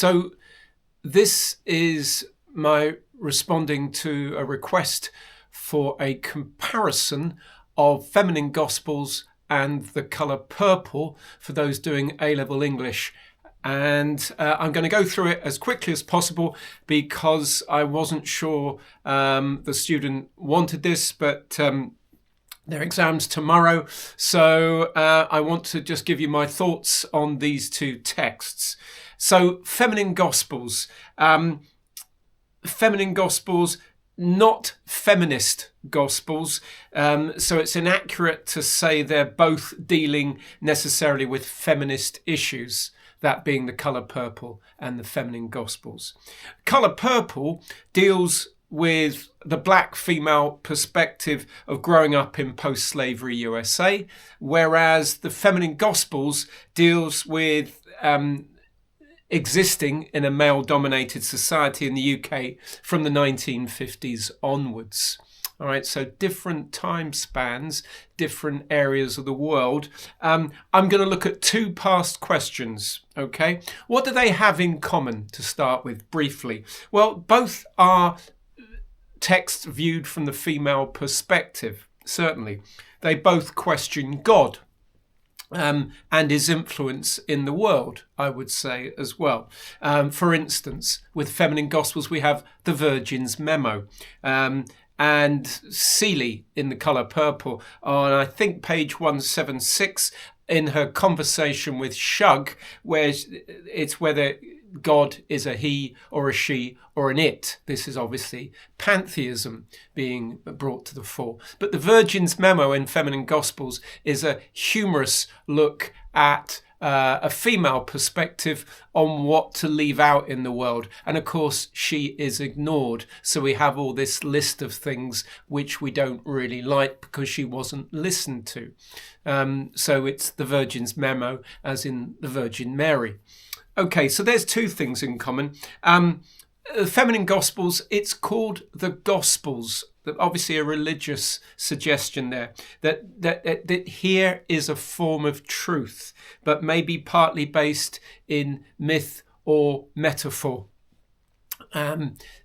So this is my responding to a request for a comparison of feminine gospels and the colour purple for those doing A-level English. And I'm going to go through it as quickly as possible because I wasn't sure the student wanted this, but their exam's tomorrow. So I want to just give you my thoughts on these two texts. So feminine gospels. Feminine gospels, not feminist gospels. So it's inaccurate to say they're both dealing necessarily with feminist issues, that being the colour purple and the feminine gospels. Colour purple deals with the black female perspective of growing up in post-slavery USA, whereas the feminine gospels deals with existing in a male-dominated society in the UK from the 1950s onwards. All right, so different time spans, different areas of the world. I'm going to look at two past questions, okay? What do they have in common, to start with, briefly? Well, both are texts viewed from the female perspective, certainly. They both question God and his influence in the world, I would say, as well. For instance, with feminine gospels, we have the Virgin's Memo. And Seeley in the colour purple on, I think, page 176 in her conversation with Shug, where it's whether God is a he or a she or an it. This is obviously pantheism being brought to the fore. But the Virgin's Memo in Feminine Gospels is a humorous look at a female perspective on what to leave out in the world. And of course, she is ignored. So we have all this list of things which we don't really like because she wasn't listened to. So it's the Virgin's Memo, as in the Virgin Mary. Okay, so there's two things in common. Feminine Gospels, it's called the Gospels. Obviously a religious suggestion there, that here is a form of truth, but maybe partly based in myth or metaphor.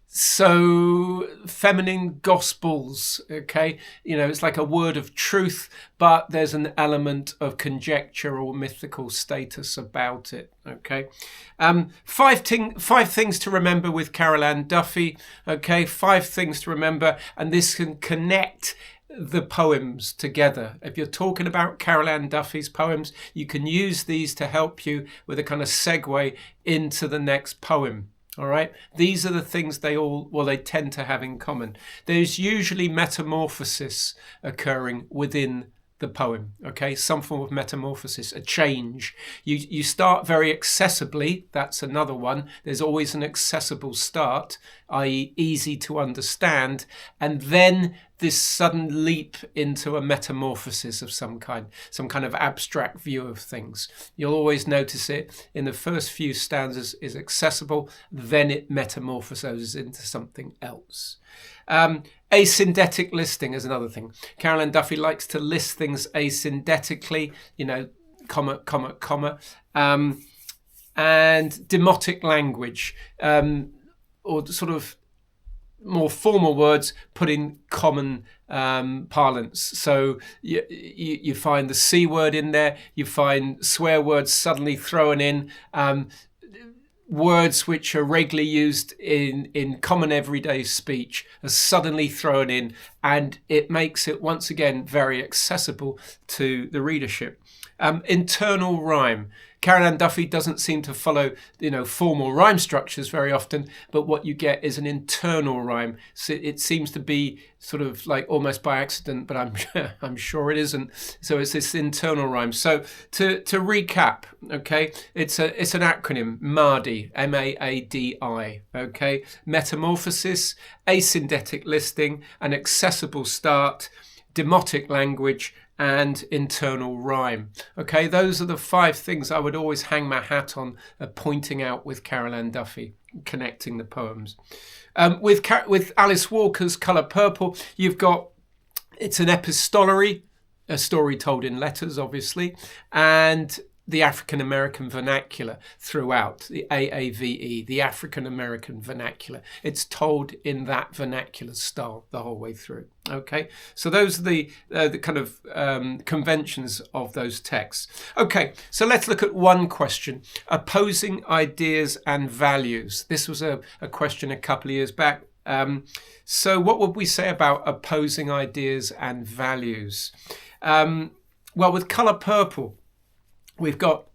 So feminine gospels, okay, it's like a word of truth, but there's an element of conjecture or mythical status about it, okay. Five things to remember with Carol Ann Duffy, okay, 5 things to remember, and this can connect the poems together. If you're talking about Carol Ann Duffy's poems, you can use these to help you with a kind of segue into the next poem. All right, these are the things they tend to have in common. There's usually metamorphosis occurring within the poem, okay? Some form of metamorphosis, a change. You start very accessibly, that's another one. There's always an accessible start, i.e. easy to understand, and then this sudden leap into a metamorphosis of some kind of abstract view of things. You'll always notice it in the first few stanzas is accessible, then it metamorphoses into something else. Asyndetic listing is another thing. Carol Ann Duffy likes to list things asyndetically, comma, comma, comma, and demotic language, or sort of more formal words put in common parlance. So you find the C word in there, you find swear words suddenly thrown in, words which are regularly used in common everyday speech are suddenly thrown in, and it makes it once again very accessible to the readership. Internal rhyme. Carol Ann Duffy doesn't seem to follow, formal rhyme structures very often, but what you get is an internal rhyme. So it seems to be sort of like almost by accident, but I'm sure it isn't. So it's this internal rhyme. So to recap, okay, it's an acronym, MADI, M-A-A-D-I, okay, metamorphosis, asyndetic listing, an accessible start, demotic language, and internal rhyme. Okay, those are the 5 things I would always hang my hat on pointing out with Carol Ann Duffy, connecting the poems. With Alice Walker's Colour Purple, it's an epistolary, a story told in letters, obviously, and the African American vernacular throughout, the AAVE, the African American vernacular. It's told in that vernacular style the whole way through. Okay, so those are the kind of conventions of those texts. Okay, so let's look at one question: opposing ideas and values. This was a question a couple of years back. So what would we say about opposing ideas and values? Well, with Colour Purple, we've got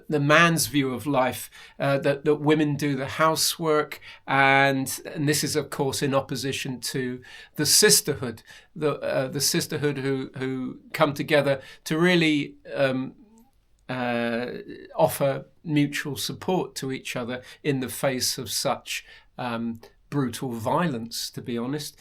the man's view of life, that women do the housework, and this is of course in opposition to the sisterhood, the sisterhood who come together to really offer mutual support to each other in the face of such brutal violence, to be honest.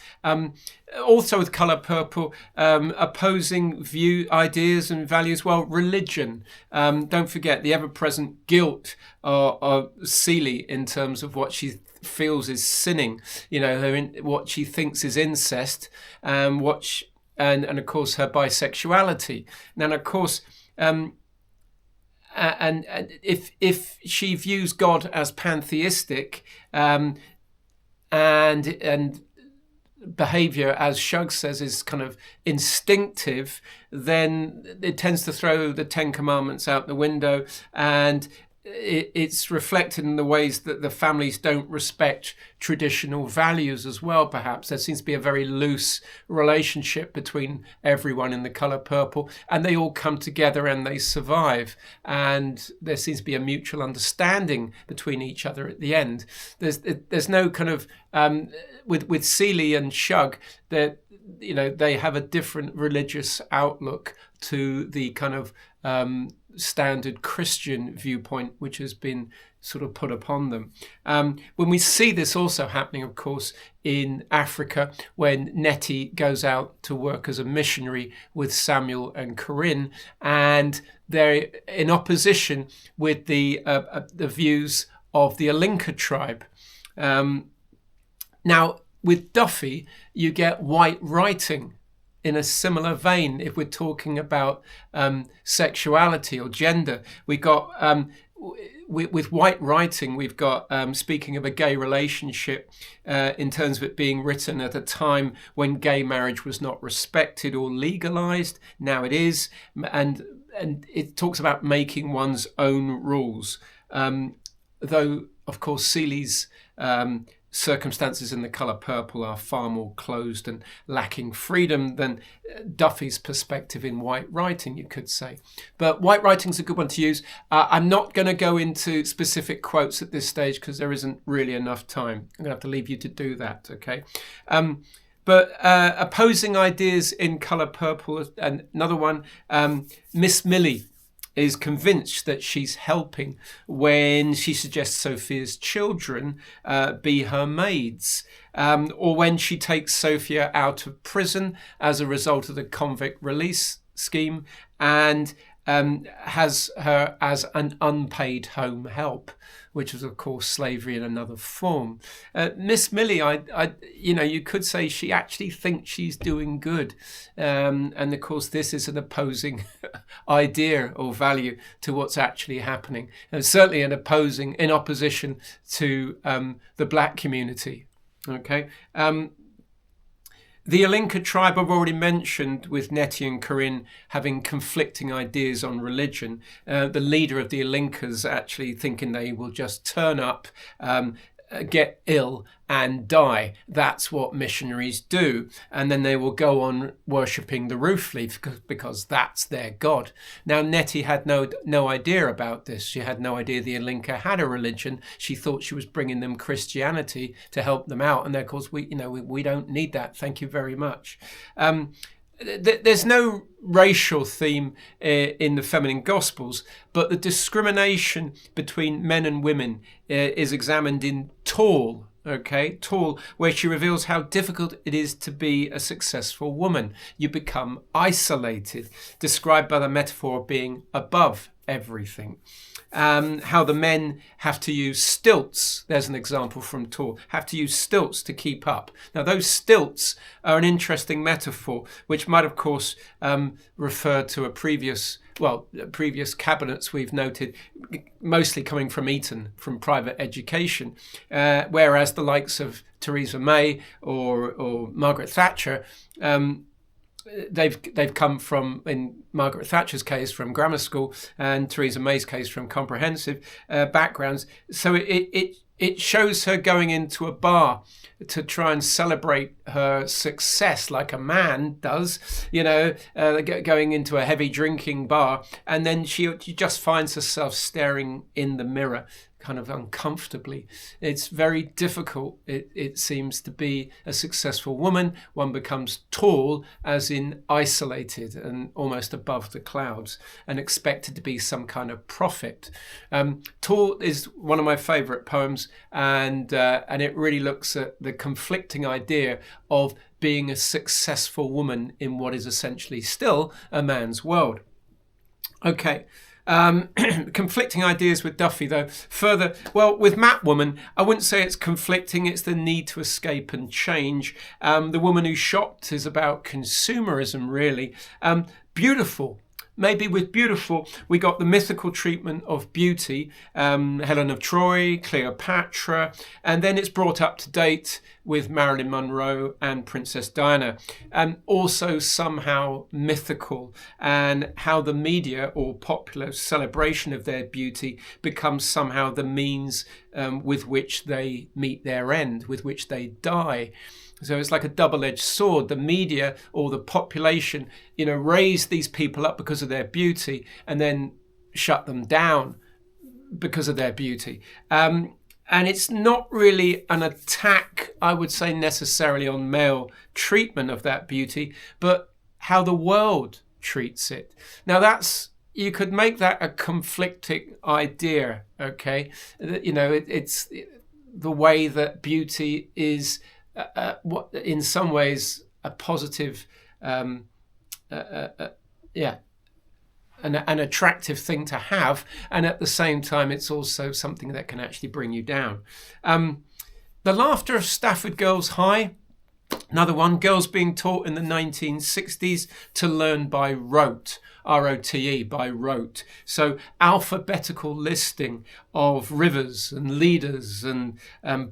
Also with Colour Purple, opposing ideas and values. Well, religion. Don't forget the ever-present guilt of Celie in terms of what she feels is sinning. What she thinks is incest, and of course her bisexuality. And of course. And if she views God as pantheistic, and behavior, as Shug says, is kind of instinctive, then it tends to throw the Ten Commandments out the window, and it's reflected in the ways that the families don't respect traditional values as well, perhaps. There seems to be a very loose relationship between everyone in the Colour Purple, and they all come together and they survive. And there seems to be a mutual understanding between each other at the end. There's no kind of, with Celie and Shug, that they have a different religious outlook to the kind of standard Christian viewpoint which has been sort of put upon them. When we see this also happening, of course, in Africa, when Nettie goes out to work as a missionary with Samuel and Corinne, and they're in opposition with the views of the Alinka tribe. Now, with Duffy, you get white writing in a similar vein. If we're talking about sexuality or gender, we got with white writing, we've got speaking of a gay relationship in terms of it being written at a time when gay marriage was not respected or legalized. Now it is, and it talks about making one's own rules. Though, of course, Celie's circumstances in the Colour Purple are far more closed and lacking freedom than Duffy's perspective in white writing, you could say. But white writing's a good one to use. I'm not going to go into specific quotes at this stage because there isn't really enough time. I'm going to have to leave you to do that, okay? But opposing ideas in Colour Purple, and another one, Miss Millie is convinced that she's helping when she suggests Sophia's children be her maids, or when she takes Sophia out of prison as a result of the convict release scheme and has her as an unpaid home help, which was, of course, slavery in another form. Miss Millie, you could say she actually thinks she's doing good. And, of course, this is an opposing idea or value to what's actually happening. And certainly in opposition to the black community. Okay. The Alinka tribe I've already mentioned, with Nettie and Corinne having conflicting ideas on religion. The leader of the Alinkas actually thinking they will just turn up, get ill and die. That's what missionaries do. And then they will go on worshipping the roof leaf because that's their god. Now, Nettie had no idea about this. She had no idea the Alinka had a religion. She thought she was bringing them Christianity to help them out. And of course, we don't need that. Thank you very much. There's no racial theme in the feminine gospels, but the discrimination between men and women is examined in Tall, where she reveals how difficult it is to be a successful woman. You become isolated, described by the metaphor of being above everything. How the men have to use stilts. There's an example from Tor. Have to use stilts to keep up. Now, those stilts are an interesting metaphor, which might, of course, refer to previous cabinets we've noted, mostly coming from Eton, from private education, whereas the likes of Theresa May or Margaret Thatcher, they've come from, in Margaret Thatcher's case, from grammar school, and Theresa May's case from comprehensive backgrounds. So it shows her going into a bar to try and celebrate her success like a man does, going into a heavy drinking bar, and then she just finds herself staring in the mirror kind of uncomfortably. It's very difficult, it seems, to be a successful woman. One becomes tall, as in isolated and almost above the clouds, and expected to be some kind of prophet. Tall is one of my favourite poems, and it really looks at the conflicting idea of being a successful woman in what is essentially still a man's world. Okay. Conflicting ideas with Duffy, though. Further, well, with Map Woman, I wouldn't say it's conflicting, it's the need to escape and change. The Woman Who Shopped is about consumerism, really. Beautiful. Maybe with beautiful, we got the mythical treatment of beauty, Helen of Troy, Cleopatra, and then it's brought up to date with Marilyn Monroe and Princess Diana, and also somehow mythical, and how the media or popular celebration of their beauty becomes somehow the means with which they meet their end, with which they die. So it's like a double-edged sword. The media or the population, raise these people up because of their beauty and then shut them down because of their beauty. And it's not really an attack, I would say, necessarily on male treatment of that beauty, but how the world treats it. Now you could make that a conflicting idea, okay? It's the way that beauty is what in some ways a positive, an attractive thing to have, and at the same time it's also something that can actually bring you down. The Laughter of Stafford Girls High, another one, girls being taught in the 1960s to learn by rote. R-O-T-E, by rote. So alphabetical listing of rivers and leaders and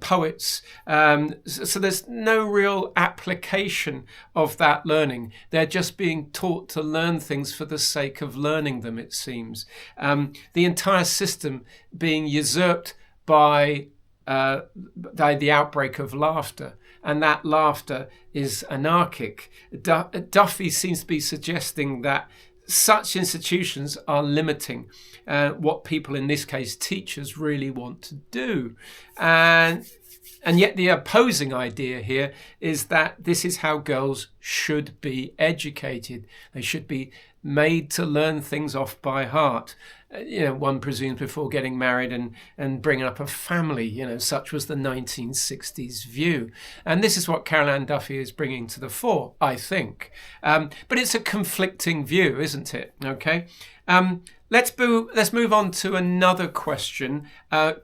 poets. So there's no real application of that learning. They're just being taught to learn things for the sake of learning them, it seems. The entire system being usurped by the outbreak of laughter. And that laughter is anarchic. Duffy seems to be suggesting that such institutions are limiting what people, in this case teachers, really want to do. And yet the opposing idea here is that this is how girls should be educated. They should be made to learn things off by heart. One presumes before getting married and bringing up a family. Such was the 1960s view. And this is what Carol Ann Duffy is bringing to the fore, I think. But it's a conflicting view, isn't it? Okay. Let's move on to another question,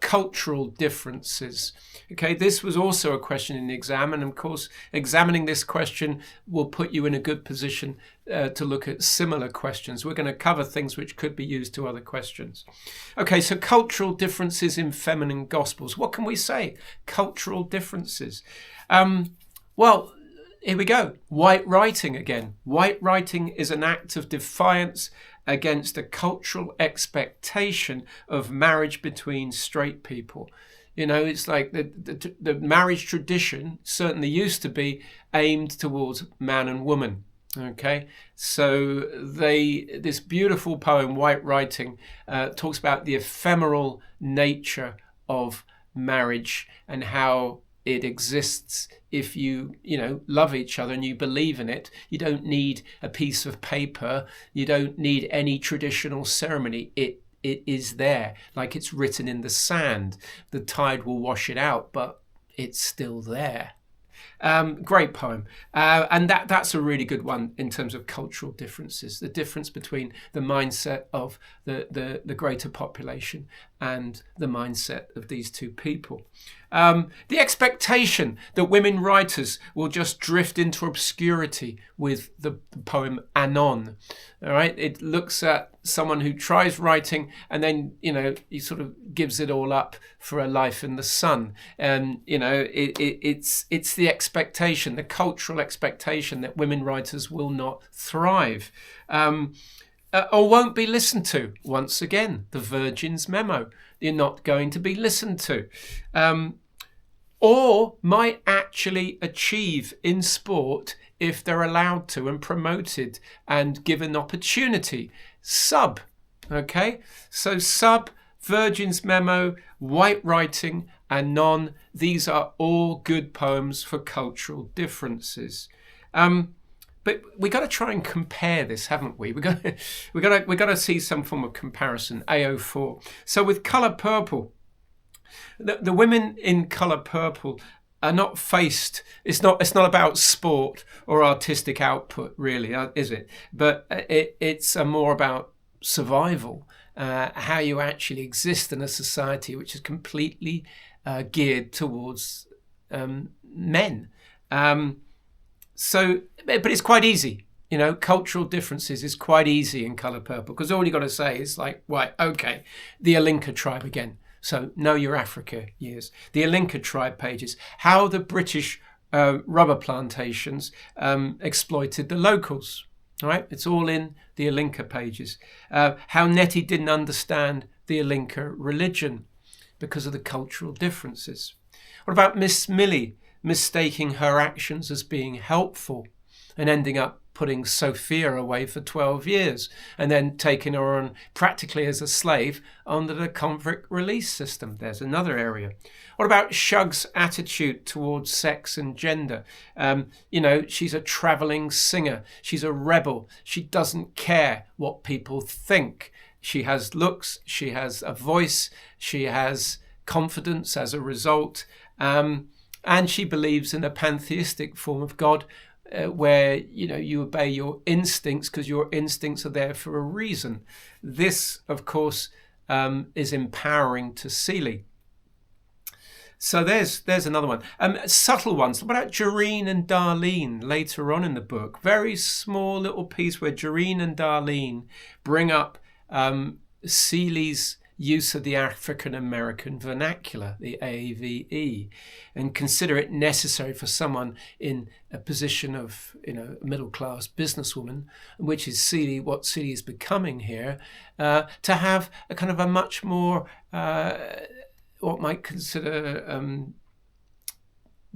cultural differences. Okay, this was also a question in the exam, and of course, examining this question will put you in a good position to look at similar questions. We're going to cover things which could be used to other questions. Okay, so cultural differences in feminine gospels. What can we say? Cultural differences. Well, here we go. White writing again. White writing is an act of defiance against a cultural expectation of marriage between straight people. It's like the marriage tradition certainly used to be aimed towards man and woman. Okay, so this beautiful poem, White Writing, talks about the ephemeral nature of marriage and how it exists if you love each other and you believe in it. You don't need a piece of paper. You don't need any traditional ceremony. It is there, like it's written in the sand. The tide will wash it out, but it's still there. Great poem. And that's a really good one in terms of cultural differences, the difference between the mindset of the greater population and the mindset of these two people. The expectation that women writers will just drift into obscurity with the poem Anon. All right, it looks at someone who tries writing and then, he sort of gives it all up for a life in the sun. And, it's the expectation, the cultural expectation that women writers will not thrive. Or won't be listened to. Once again, the Virgin's memo. You're not going to be listened to. Or might actually achieve in sport if they're allowed to and promoted and given opportunity. Sub, okay? So sub, Virgin's memo, white writing, and non, these are all good poems for cultural differences. But we got to try and compare this, haven't we? We got to see some form of comparison. AO4. So with Colour Purple, the women in Colour Purple are not faced. It's not about sport or artistic output, really, is it? But it's more about survival, how you actually exist in a society which is completely geared towards men. So, but it's quite easy, cultural differences is quite easy in Colour Purple, because all you got to say is like, right, okay, the Alinka tribe again. So know your Africa years. The Alinka tribe pages, how the British rubber plantations exploited the locals. All right, it's all in the Alinka pages. How Nettie didn't understand the Alinka religion because of the cultural differences. What about Miss Millie mistaking her actions as being helpful and ending up putting Sophia away for 12 years and then taking her on practically as a slave under the convict release system? There's another area. What about Shug's attitude towards sex and gender? She's a traveling singer. She's a rebel. She doesn't care what people think. She has looks. She has a voice. She has confidence as a result. And she believes in a pantheistic form of God where, you obey your instincts because your instincts are there for a reason. This, of course, is empowering to Seeley. So there's another one. Subtle ones. What about Jareen and Darlene later on in the book? Very small little piece where Jareen and Darlene bring up Seeley's use of the African American vernacular, the AVE, and consider it necessary for someone in a position of, middle class businesswoman, which is what Seeley is becoming here, to have a kind of a much more what might consider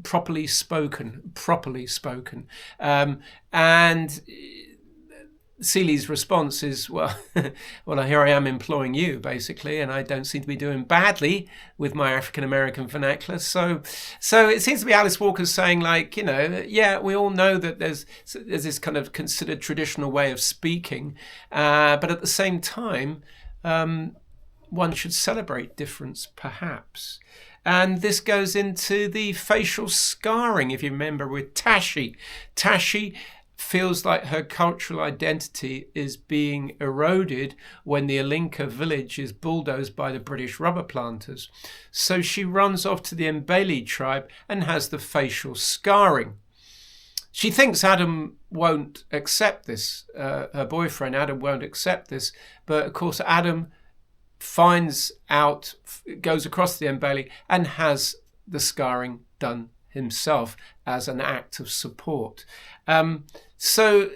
properly spoken, and Seeley's response is, well, here I am employing you, basically, and I don't seem to be doing badly with my African-American vernacular. So it seems to be Alice Walker saying, like, yeah, we all know that there's this kind of considered traditional way of speaking, but at the same time, one should celebrate difference, perhaps. And this goes into the facial scarring, if you remember, with Tashi. Tashi feels like her cultural identity is being eroded when the Alinka village is bulldozed by the British rubber planters. So she runs off to the Mbele tribe and has the facial scarring. She thinks Adam won't accept this. Her boyfriend, Adam, won't accept this. But of course, Adam finds out, goes across the Mbele and has the scarring done himself as an act of support. So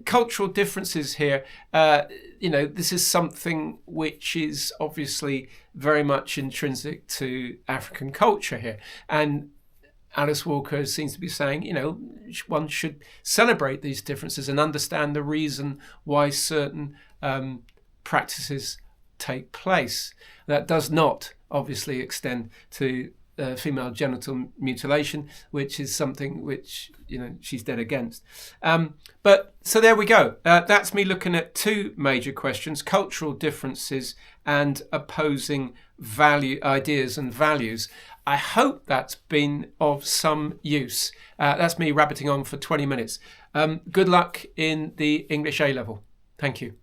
cultural differences here, this is something which is obviously very much intrinsic to African culture here. And Alice Walker seems to be saying, one should celebrate these differences and understand the reason why certain practices take place. That does not obviously extend to female genital mutilation, which is something which she's dead against. But so there we go. That's me looking at two major questions: cultural differences and opposing ideas and values. I hope that's been of some use. That's me rabbiting on for 20 minutes. Good luck in the English A level. Thank you.